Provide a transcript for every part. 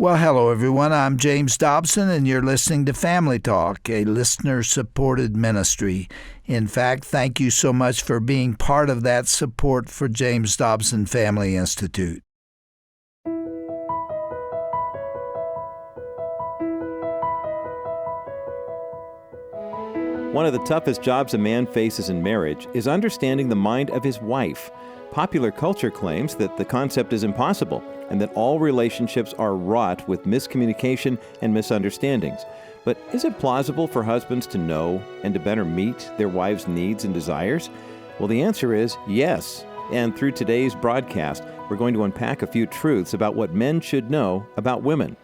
Well, hello, everyone. I'm James Dobson, and you're listening to Family Talk, a listener-supported ministry. In fact, thank you so much for being part of that support for James Dobson Family Institute. One of the toughest jobs a man faces in marriage is understanding the mind of his wife. Popular culture claims that the concept is impossible and that all relationships are wrought with miscommunication and misunderstandings. But is it plausible for husbands to know and to better meet their wives' needs and desires? Well, the answer is yes. And through today's broadcast, we're going to unpack a few truths about what men should know about women.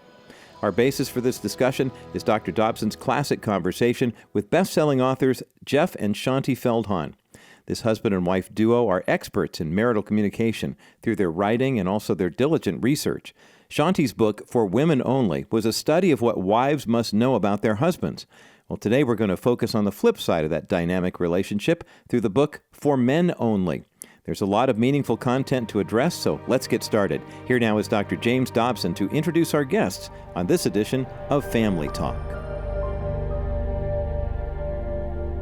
Our basis for this discussion is Dr. Dobson's classic conversation with best-selling authors Jeff and Shaunti Feldhahn. This husband and wife duo are experts in marital communication through their writing and also their diligent research. Shaunti's book, For Women Only, was a study of what wives must know about their husbands. Well, today we're going to focus on the flip side of that dynamic relationship through the book, For Men Only. There's a lot of meaningful content to address, so let's get started. Here now is Dr. James Dobson to introduce our guests on this edition of Family Talk.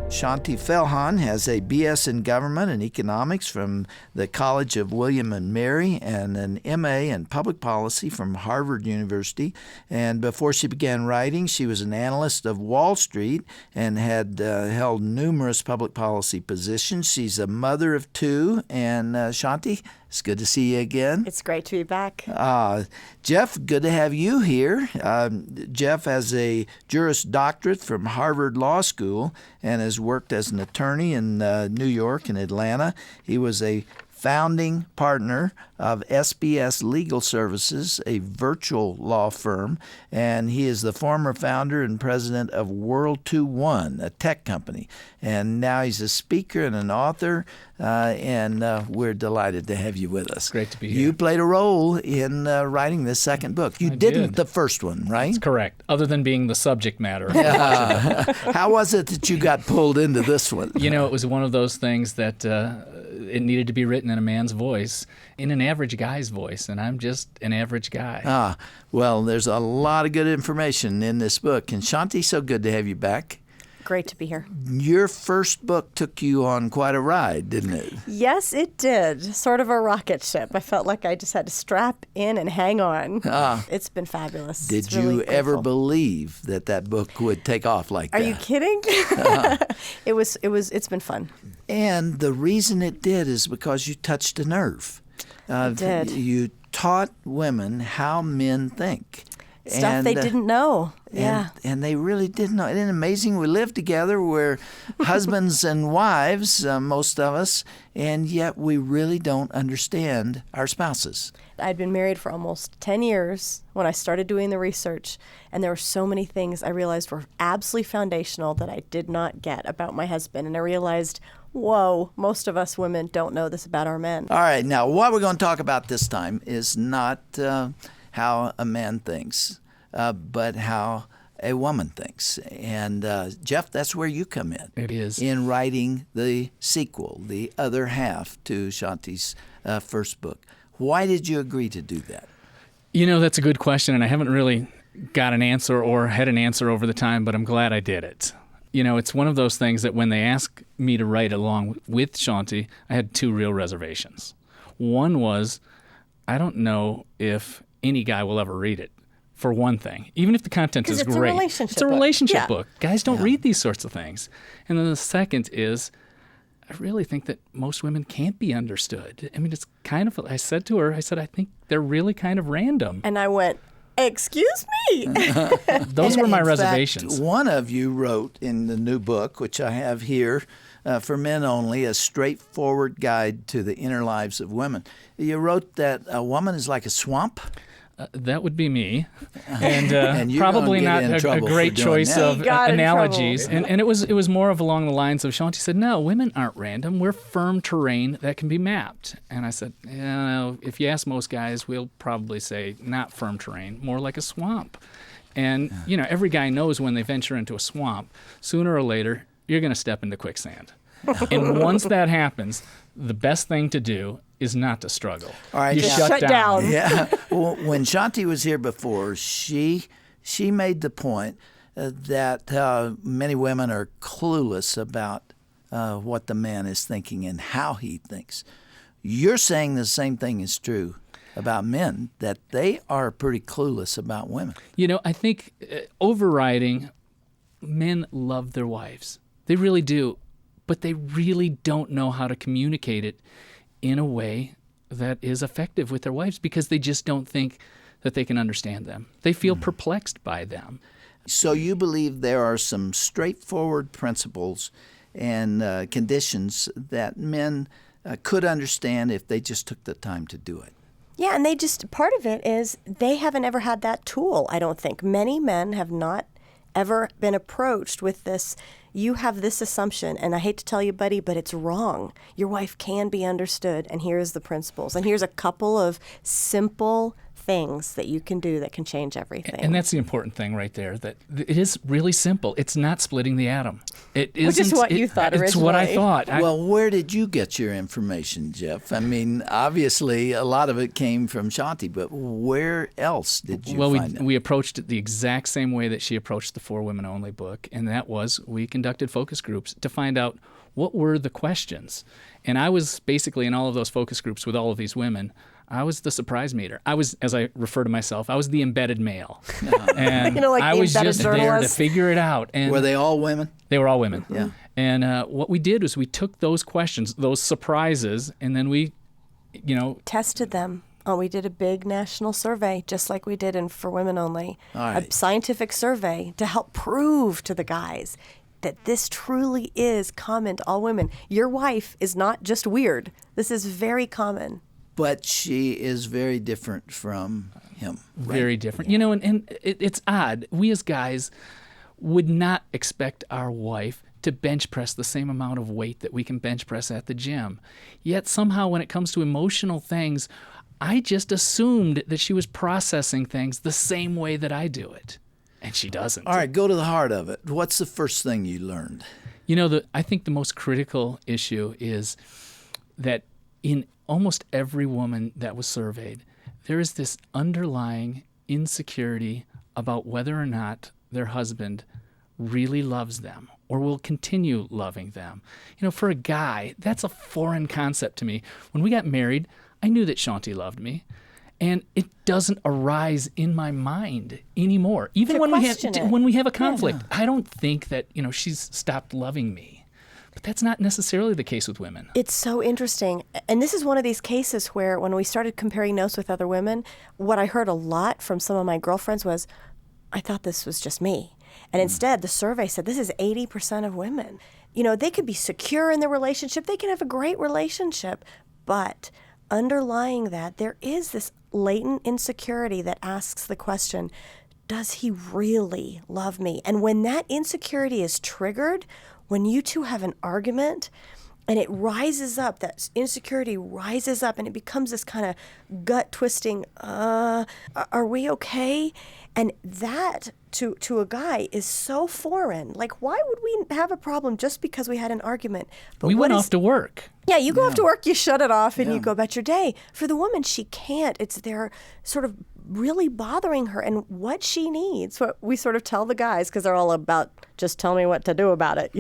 Shaunti Feldhahn has a B.S. in Government and Economics from the College of William and Mary and an M.A. in Public Policy from Harvard University. And before she began writing, she was an analyst of Wall Street and had held numerous public policy positions. She's a mother of two. And Shaunti, it's good to see you again. It's great to be back. Jeff, good to have you here. Jeff has a Juris Doctorate from Harvard Law School and has worked as an attorney in New York and Atlanta. He was a founding partner of SBS Legal Services, a virtual law firm, and he is the former founder and president of World 2.1, a tech company. And now he's a speaker and an author, and we're delighted to have you with us. Great to be here. You played a role in writing this second book. You didn't did. The first one, right? That's correct, other than being the subject matter. How was it that you got pulled into this one? You know, it was one of those things that it needed to be written in a man's voice, in an average guy's voice, and I'm just an average guy. Well, there's a lot of good information in this book. And Shaunti, so good to have you back. Great to be here. Your first book took you on quite a ride, didn't it? Yes, it did. Sort of a rocket ship. I felt like I just had to strap in and hang on. It's been fabulous. Did you ever believe that that book would take off like that? Are you kidding? It's been fun. And the reason it did is because you touched a nerve. I did. You taught women how men think. Stuff they didn't know. Yeah. And they really didn't know. Isn't it amazing? We live together. We're husbands and wives, most of us, and yet we really don't understand our spouses. I'd been married for almost 10 years when I started doing the research, and there were so many things I realized were absolutely foundational that I did not get about my husband. And I realized, whoa, most of us women don't know this about our men. All right. Now, what we're going to talk about this time is not how a man thinks, but how a woman thinks. And Jeff, that's where you come in. It is. In writing the sequel, the other half to Shaunti's first book. Why did you agree to do that? You know, that's a good question, and I haven't really got an answer or had an answer over the time, but I'm glad I did it. You know, it's one of those things that when they asked me to write along with Shaunti, I had two real reservations. One was, I don't know if any guy will ever read it, for one thing. Even if the content is great. It's a relationship book. Guys don't read these sorts of things. And then the second is, I really think that most women can't be understood. I mean, it's kind of, I said to her, I think they're really kind of random. And I went, excuse me? Those were my in reservations. Fact, one of you wrote in the new book, which I have here, For Men Only, a straightforward guide to the inner lives of women. You wrote that a woman is like a swamp. That would be me, and probably not a great choice of got analogies. And it was more of along the lines of Shaunti said, no, women aren't random. We're firm terrain that can be mapped. And I said, if you ask most guys, we'll probably say not firm terrain, more like a swamp. And every guy knows when they venture into a swamp, sooner or later, you're going to step into quicksand. And once that happens, the best thing to do is not to struggle. All right, you now- Shut down. Yeah. Well, when Shanti was here before, she made the point that many women are clueless about what the man is thinking and how he thinks. You're saying the same thing is true about men, that they are pretty clueless about women. I think overriding, men love their wives. They really do. But they really don't know how to communicate it in a way that is effective with their wives because they just don't think that they can understand them. They feel perplexed by them. So you believe there are some straightforward principles and conditions that men could understand if they just took the time to do it. Yeah, and part of it is they haven't ever had that tool, I don't think. Many men have not ever been approached with this, you have this assumption, and I hate to tell you, buddy, but it's wrong. Your wife can be understood, and here's the principles. And here's a couple of simple things that you can do that can change everything. And that's the important thing right there, that it is really simple. It's not splitting the atom. It isn't. Which is what you thought It's what I thought. Well, where did you get your information, Jeff? I mean, obviously, a lot of it came from Shaunti, but where else did you find it? We approached it the exact same way that she approached the For Women Only book, and that was we conducted focus groups to find out what were the questions. And I was basically in all of those focus groups with all of these women. I was the surprise meter. I was, as I refer to myself, I was the embedded male. And like I the was embedded just there to journalist. figure it out. And Were they all women? they were all women. Yeah. And what we did was we took those questions, those surprises, and then we, tested them. We did a big national survey, just like we did in For Women Only. All right. A scientific survey to help prove to the guys that this truly is common to all women. Your wife is not just weird. This is very common. But she is very different from him. Right? very different. And it's odd. We as guys would not expect our wife to bench press the same amount of weight that we can bench press at the gym. Yet somehow when it comes to emotional things, I just assumed that she was processing things the same way that I do it. And she doesn't. All right, go to the heart of it. What's the first thing you learned? I think the most critical issue is that in almost every woman that was surveyed, there is this underlying insecurity about whether or not their husband really loves them or will continue loving them. For a guy, that's a foreign concept to me. When we got married, I knew that Shaunti loved me, and it doesn't arise in my mind anymore. Even To when question it. when we have a conflict, I don't think that she's stopped loving me. But that's not necessarily the case with women. It's so interesting. And this is one of these cases where when we started comparing notes with other women, what I heard a lot from some of my girlfriends was, I thought this was just me. And instead, the survey said this is 80% of women. They could be secure in their relationship. They can have a great relationship. But underlying that, there is this latent insecurity that asks the question, does he really love me? And when that insecurity is triggered, when you two have an argument and it rises up, that insecurity rises up and it becomes this kind of gut twisting, are we okay? And that to a guy is so foreign. Like, why would we have a problem just because we had an argument? But we went off to work. Yeah, you go off to work, you shut it off, and you go about your day. For the woman, she can't. It's there sort of really bothering her. And what she needs, what we sort of tell the guys, because they're all about just tell me what to do about it,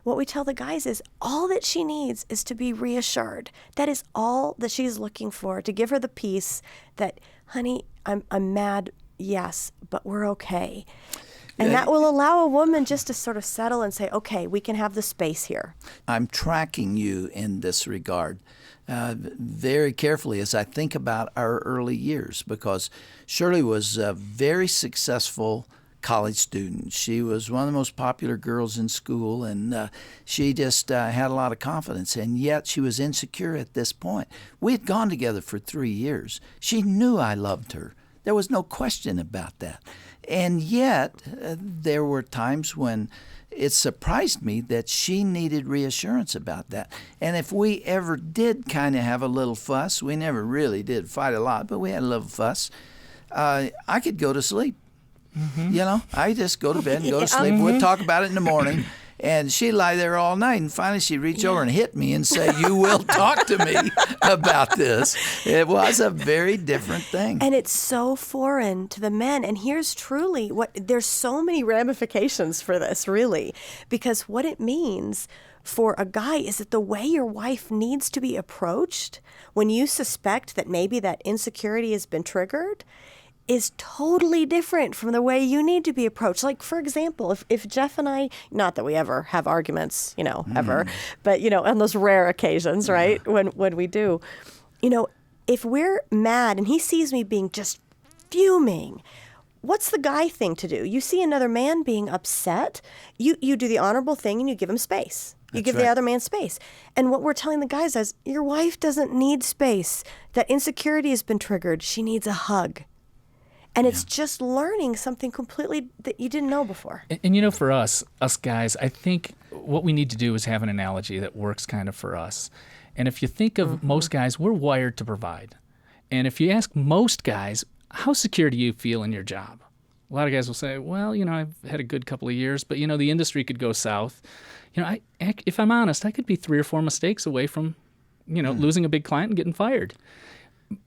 What we tell the guys is all that she needs is to be reassured. That is all that she's looking for, to give her the peace that, honey, I'm mad, yes, but we're okay. And that will allow a woman just to sort of settle and say, okay, we can have the space here. I'm tracking you in this regard very carefully as I think about our early years, because Shirley was a very successful college student. She was one of the most popular girls in school, and she just had a lot of confidence, and yet she was insecure at this point. We had gone together for 3 years. She knew I loved her. There was no question about that. And yet, there were times when it surprised me that she needed reassurance about that. And if we ever did kind of have a little fuss, we never really did fight a lot, but we had a little fuss, I could go to sleep. I just go to bed and go to sleep. We'll talk about it in the morning. And she'd lie there all night, and finally she'd reach over and hit me and say, "You will talk to me about this." It was a very different thing. And it's so foreign to the men. And here's truly there's so many ramifications for this, really, because what it means for a guy is that the way your wife needs to be approached when you suspect that maybe that insecurity has been triggered is totally different from the way you need to be approached. Like, for example, if Jeff and I, not that we ever have arguments, ever, but, on those rare occasions, right, when we do, if we're mad and he sees me being just fuming, what's the guy thing to do? You see another man being upset, you do the honorable thing and you give him space. You give the other man space. And what we're telling the guys is, your wife doesn't need space. That insecurity has been triggered. She needs a hug. And it's just learning something completely that you didn't know before. And for us guys, I think what we need to do is have an analogy that works kind of for us. And if you think of most guys, we're wired to provide. And if you ask most guys, how secure do you feel in your job? A lot of guys will say, well, I've had a good couple of years, but, the industry could go south. If I'm honest, I could be 3 or 4 mistakes away from, losing a big client and getting fired.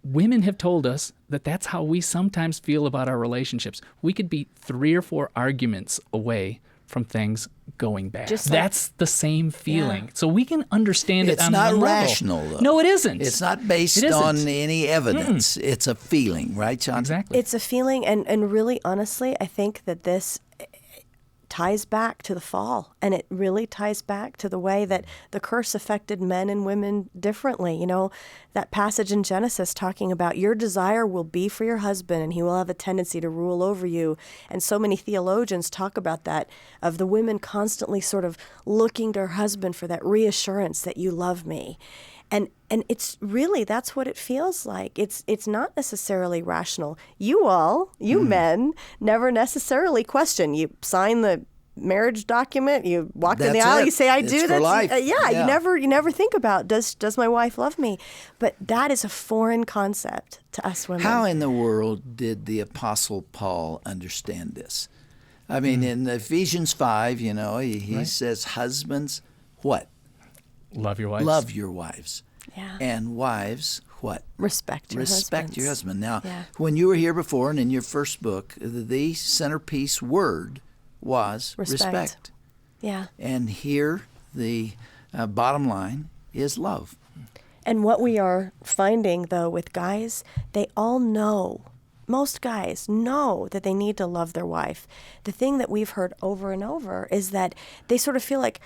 Women have told us that that's how we sometimes feel about our relationships. We could be 3 or 4 arguments away from things going bad. That's the same feeling. Yeah. So we can understand it on one level. It's not rational, though. No, it isn't. It's not based on any evidence. It's a feeling, right, Shanti? Exactly. It's a feeling, and really, honestly, I think that this ties back to the fall, and it really ties back to the way that the curse affected men and women differently. That passage in Genesis talking about your desire will be for your husband and he will have a tendency to rule over you. And so many theologians talk about that, of the women constantly sort of looking to her husband for that reassurance that you love me. And it's really, that's what it feels like. It's not necessarily rational. You men, never necessarily question. You sign the marriage document, you walk in the aisle, you say, I do. For life. You never think about, does my wife love me? But that is a foreign concept to us women. How in the world did the Apostle Paul understand this? I mean, in Ephesians 5, he says, husbands, what? Love your wives. Love your wives. Yeah. And wives, what? Respect your husband. Now, when you were here before and in your first book, the centerpiece word was respect. Yeah. And here, the bottom line is love. And what we are finding, though, with guys, they all know, most guys know that they need to love their wife. The thing that we've heard over and over is that they sort of feel like,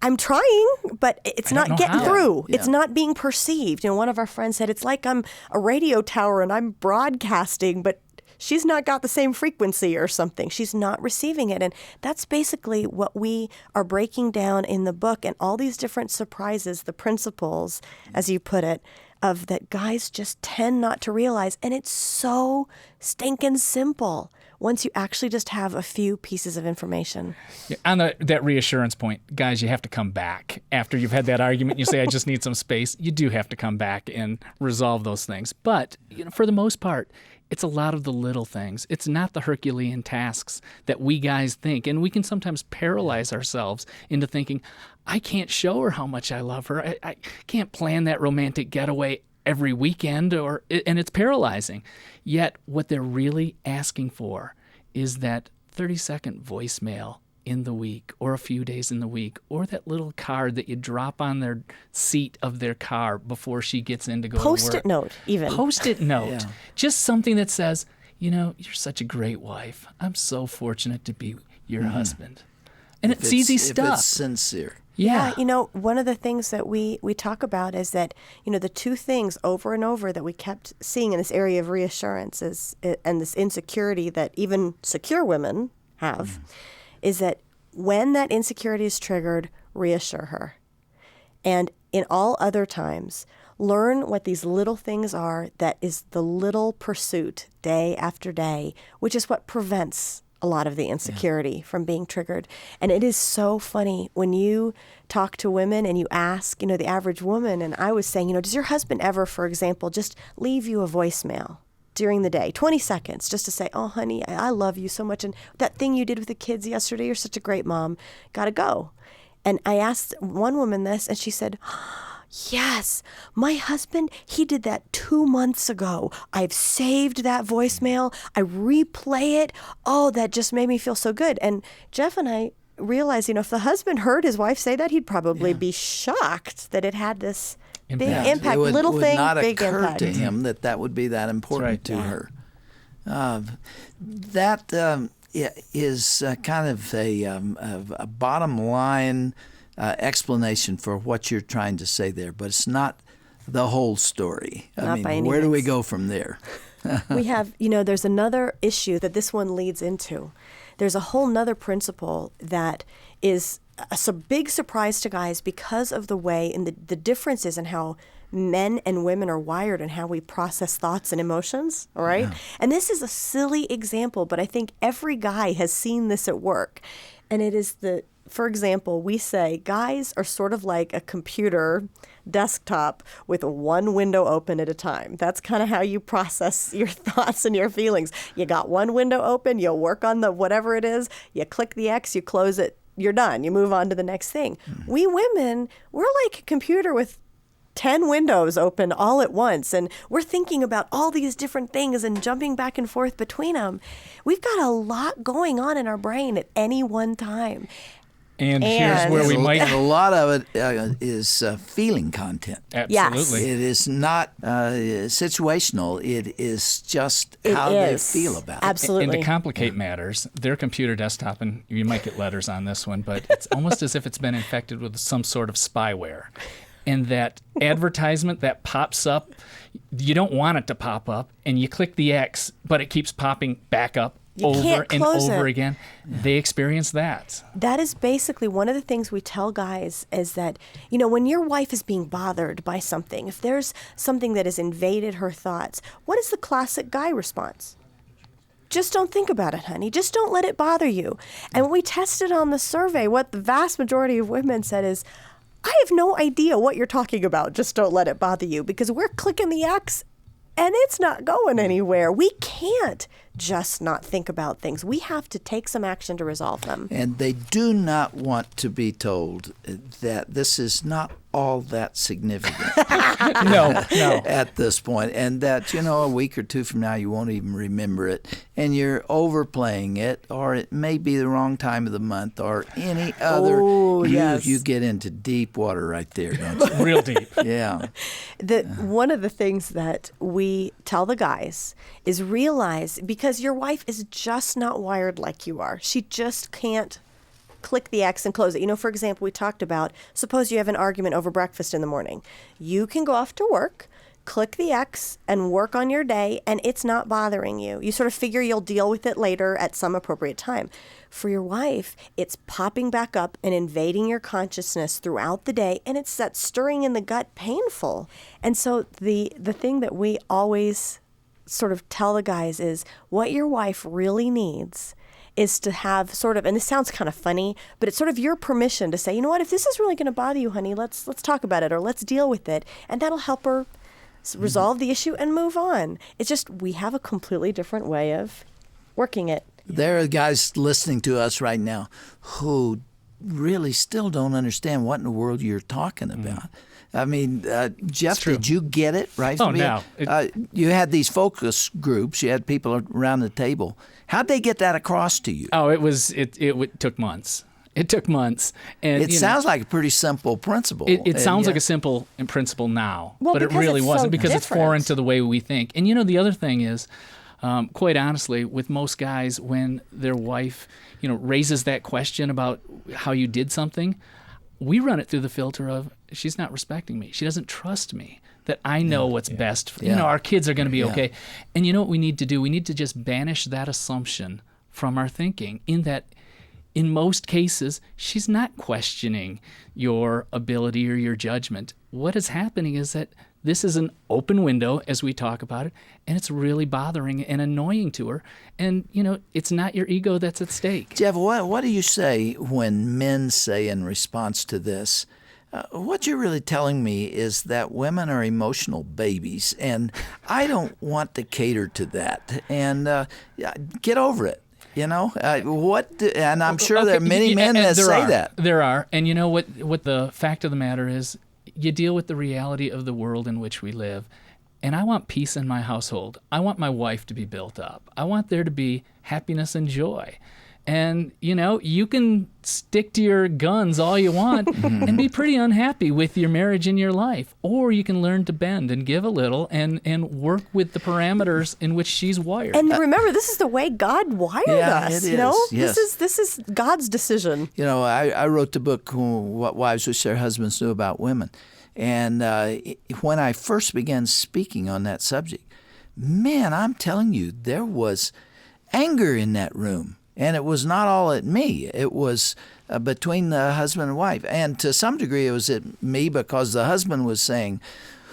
I'm trying, but it's not getting through. Yeah. It's not being perceived. One of our friends said, it's like I'm a radio tower and I'm broadcasting, but she's not got the same frequency or something. She's not receiving it. And that's basically what we are breaking down in the book, and all these different surprises, the principles, as you put it, of that guys just tend not to realize. And it's so stinking simple once you actually just have a few pieces of information. Yeah, on that reassurance point, guys, you have to come back. After you've had that argument, you say, I just need some space. You do have to come back and resolve those things. But for the most part, it's a lot of the little things. It's not the Herculean tasks that we guys think. And we can sometimes paralyze ourselves into thinking, I can't show her how much I love her. I can't plan that romantic getaway every weekend, and it's paralyzing. Yet what they're really asking for is that 30-second voicemail in the week, or a few days in the week, or that little card that you drop on their seat of their car before she gets in to go to work. Post-it note, even. Post-it note. Yeah. Just something that says, you're such a great wife. I'm so fortunate to be your husband. And it's easy stuff. If it's sincere. Yeah. One of the things that we talk about is that, the two things over and over that we kept seeing in this area of reassurance and this insecurity that even secure women have, is that when that insecurity is triggered, reassure her. And in all other times, learn what these little things are that is the little pursuit day after day, which is what prevents a lot of the insecurity from being triggered. And it is so funny when you talk to women and you ask, the average woman, and I was saying, does your husband ever, for example, just leave you a voicemail? during the day, 20 seconds, just to say, oh, honey, I love you so much. And that thing you did with the kids yesterday, you're such a great mom. Gotta go. And I asked one woman this, and she said, yes, my husband, he did that 2 months ago. I've saved that voicemail. I replay it. Oh, that just made me feel so good. And Jeff and I realized, if the husband heard his wife say that, he'd probably be shocked that it had this big impact. It would Little thing, not big occur impact. to him that would be that important to her. That is kind of a bottom line explanation for what you're trying to say there, but it's not the whole story. Not by any where do we means. go from there? We have, there's another issue that this one leads into. There's a whole nother principle that is a big surprise to guys because of the way and the differences in how men and women are wired and how we process thoughts and emotions, all right? Yeah. And this is a silly example, but I think every guy has seen this at work. And it is for example, we say guys are sort of like a computer desktop with one window open at a time. That's kind of how you process your thoughts and your feelings. You got one window open, you'll work on the whatever it is, you click the X, you close it, you're done. You move on to the next thing. Mm-hmm. We women, we're like a computer with 10 windows open all at once, and we're thinking about all these different things and jumping back and forth between them. We've got a lot going on in our brain at any one time. And here's where we might... And a lot of it is feeling content. Absolutely. Yes. It is not situational. It is just how they feel about it. Absolutely. And to complicate matters, their computer desktop, and you might get letters on this one, but it's almost as if it's been infected with some sort of spyware. And that advertisement that pops up, you don't want it to pop up, and you click the X, but it keeps popping back up. Over and over again. They experience that. That is basically one of the things we tell guys is that, when your wife is being bothered by something, if there's something that has invaded her thoughts, what is the classic guy response? Just don't think about it, honey. Just don't let it bother you. And when we tested on the survey, what the vast majority of women said is, I have no idea what you're talking about. Just don't let it bother you, because we're clicking the X and it's not going anywhere. We can't just not think about things. We have to take some action to resolve them. And they do not want to be told that this is not all that significant. No. At this point. And that, a week or two from now, you won't even remember it. And you're overplaying it, or it may be the wrong time of the month, or any other. Oh, yes. You get into deep water right there, don't you? Real deep. Yeah. One of the things that we tell the guys is realize, because your wife is just not wired like you are. She just can't click the X and close it. For example, we talked about, suppose you have an argument over breakfast in the morning. You can go off to work, click the X, and work on your day, and it's not bothering you. You sort of figure you'll deal with it later at some appropriate time. For your wife, it's popping back up and invading your consciousness throughout the day, and it's that stirring in the gut painful. And so the thing that we always sort of tell the guys is what your wife really needs is to have sort of, and this sounds kind of funny, but it's sort of your permission to say, you know what, if this is really going to bother you, honey, let's talk about it, or let's deal with it. And that'll help her resolve the issue and move on. It's just, we have a completely different way of working it. There are guys listening to us right now who really still don't understand what in the world you're talking about. I mean, Jeff, did you get it? Right? Oh, no. You had these focus groups. You had people around the table. How'd they get that across to you? Oh, it took months. It took months. And it sounds like a pretty simple principle. It sounds like a simple principle now, well, but it really wasn't, because different. It's foreign to the way we think. And the other thing is, quite honestly, with most guys, when their wife, raises that question about how you did something, we run it through the filter of, she's not respecting me. She doesn't trust me, that I know what's best. Our kids are going to be okay. And you know what we need to do? We need to just banish that assumption from our thinking, in that in most cases, she's not questioning your ability or your judgment. What is happening is that this is an open window, as we talk about it, and it's really bothering and annoying to her. And, it's not your ego that's at stake. Jeff, what do you say when men say in response to this, what you're really telling me is that women are emotional babies, and I don't want to cater to that. And get over it. And I'm sure there are many men that say that. There are. And you know what the fact of the matter is? You deal with the reality of the world in which we live. And I want peace in my household. I want my wife to be built up. I want there to be happiness and joy. And, you can stick to your guns all you want and be pretty unhappy with your marriage and your life. Or you can learn to bend and give a little and work with the parameters in which she's wired. And remember, this is the way God wired us. It is. Yes. This is God's decision. I wrote the book, What Wives Wish Their Husbands Knew About Women. And when I first began speaking on that subject, man, I'm telling you, there was anger in that room. And it was not all at me. It was between the husband and wife. And to some degree, it was at me because the husband was saying,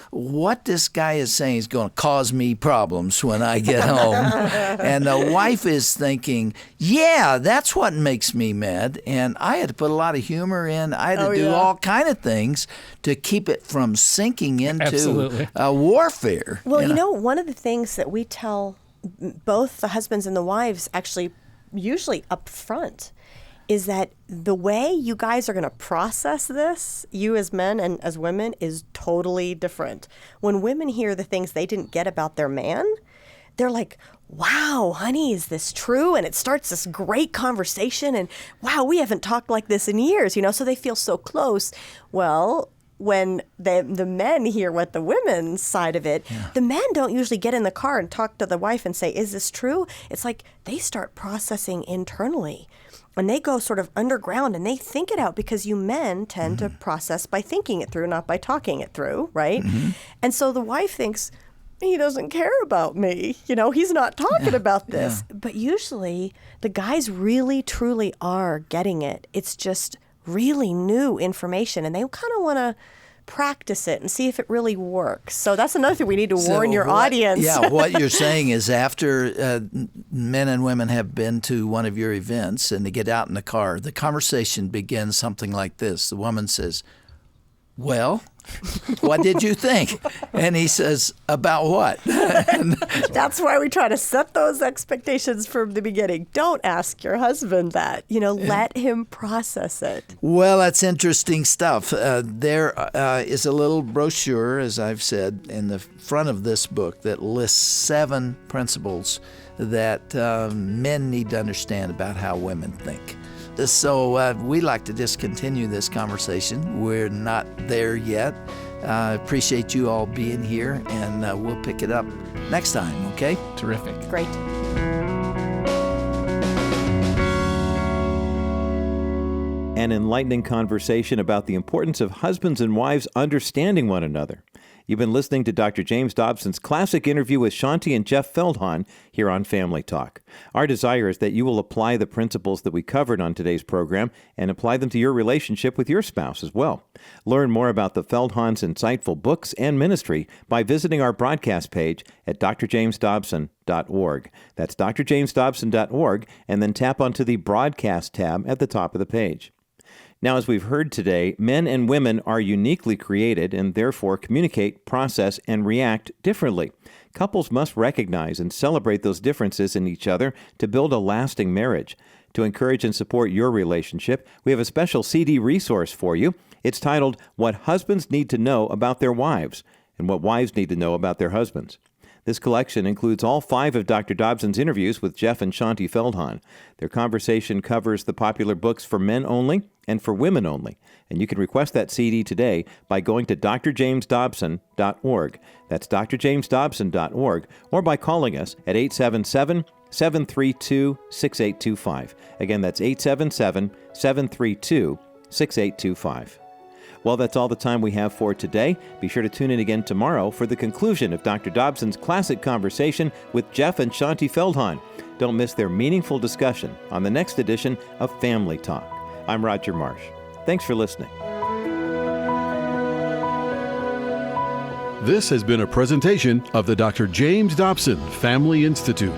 what this guy is saying is going to cause me problems when I get home. And the wife is thinking, yeah, that's what makes me mad. And I had to put a lot of humor in. I had to do all kind of things to keep it from sinking into warfare. Well, one of the things that we tell both the husbands and the wives actually usually up front is that the way you guys are going to process this, you as men and as women, is totally different. When women hear the things they didn't get about their man, they're like, wow, honey, is this true? And it starts this great conversation, and wow, we haven't talked like this in years, so they feel so close. Well, when the men hear what the women's side of it, the men don't usually get in the car and talk to the wife and say, is this true? It's like they start processing internally. And they go sort of underground and they think it out, because you men tend to process by thinking it through, not by talking it through, right? And so the wife thinks, he doesn't care about me. He's not talking about this. But usually the guys really, truly are getting it. It's just really new information, and they kind of want to practice it and see if it really works. So that's another thing we need to warn your audience. Yeah, what you're saying is after men and women have been to one of your events and they get out in the car, the conversation begins something like this. The woman says, well, what did you think? And he says, about what? That's why we try to set those expectations from the beginning. Don't ask your husband that. Let him process it. Well, that's interesting stuff. There is a little brochure, as I've said, in the front of this book that lists 7 principles that men need to understand about how women think. So we like to just continue this conversation. We're not there yet. Appreciate you all being here, and we'll pick it up next time, okay? Terrific. Great. An enlightening conversation about the importance of husbands and wives understanding one another. You've been listening to Dr. James Dobson's classic interview with Shaunti and Jeff Feldhahn here on Family Talk. Our desire is that you will apply the principles that we covered on today's program and apply them to your relationship with your spouse as well. Learn more about the Feldhahns' insightful books and ministry by visiting our broadcast page at drjamesdobson.org. That's drjamesdobson.org, and then tap onto the Broadcast tab at the top of the page. Now, as we've heard today, men and women are uniquely created and therefore communicate, process, and react differently. Couples must recognize and celebrate those differences in each other to build a lasting marriage. To encourage and support your relationship, we have a special CD resource for you. It's titled, What Husbands Need to Know About Their Wives, and What Wives Need to Know About Their Husbands. This collection includes all 5 of Dr. Dobson's interviews with Jeff and Shaunti Feldhahn. Their conversation covers the popular books for men only and for women only. And you can request that CD today by going to drjamesdobson.org. That's drjamesdobson.org, or by calling us at 877-732-6825. Again, that's 877-732-6825. Well, that's all the time we have for today. Be sure to tune in again tomorrow for the conclusion of Dr. Dobson's classic conversation with Jeff and Shaunti Feldhahn. Don't miss their meaningful discussion on the next edition of Family Talk. I'm Roger Marsh. Thanks for listening. This has been a presentation of the Dr. James Dobson Family Institute.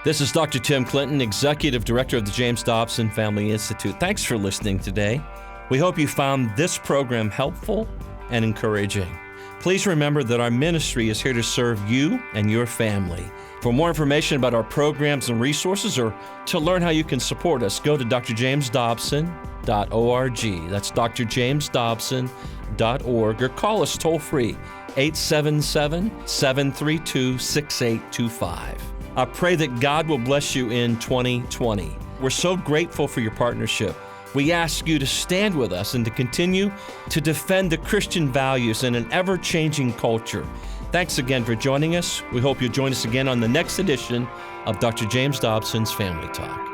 This is Dr. Tim Clinton, Executive Director of the James Dobson Family Institute. Thanks for listening today. We hope you found this program helpful and encouraging. Please remember that our ministry is here to serve you and your family. For more information about our programs and resources, or to learn how you can support us, go to drjamesdobson.org. That's drjamesdobson.org, or call us toll-free, 877-732-6825. I pray that God will bless you in 2020. We're so grateful for your partnership. We ask you to stand with us and to continue to defend the Christian values in an ever-changing culture. Thanks again for joining us. We hope you'll join us again on the next edition of Dr. James Dobson's Family Talk.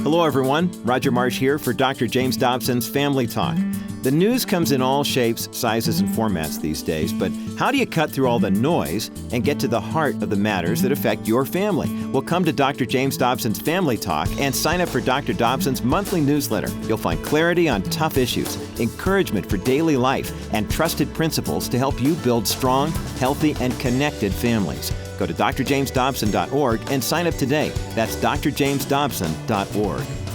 Hello, everyone. Roger Marsh here for Dr. James Dobson's Family Talk. The news comes in all shapes, sizes, and formats these days, but how do you cut through all the noise and get to the heart of the matters that affect your family? Well, come to Dr. James Dobson's Family Talk and sign up for Dr. Dobson's monthly newsletter. You'll find clarity on tough issues, encouragement for daily life, and trusted principles to help you build strong, healthy, and connected families. Go to drjamesdobson.org and sign up today. That's drjamesdobson.org.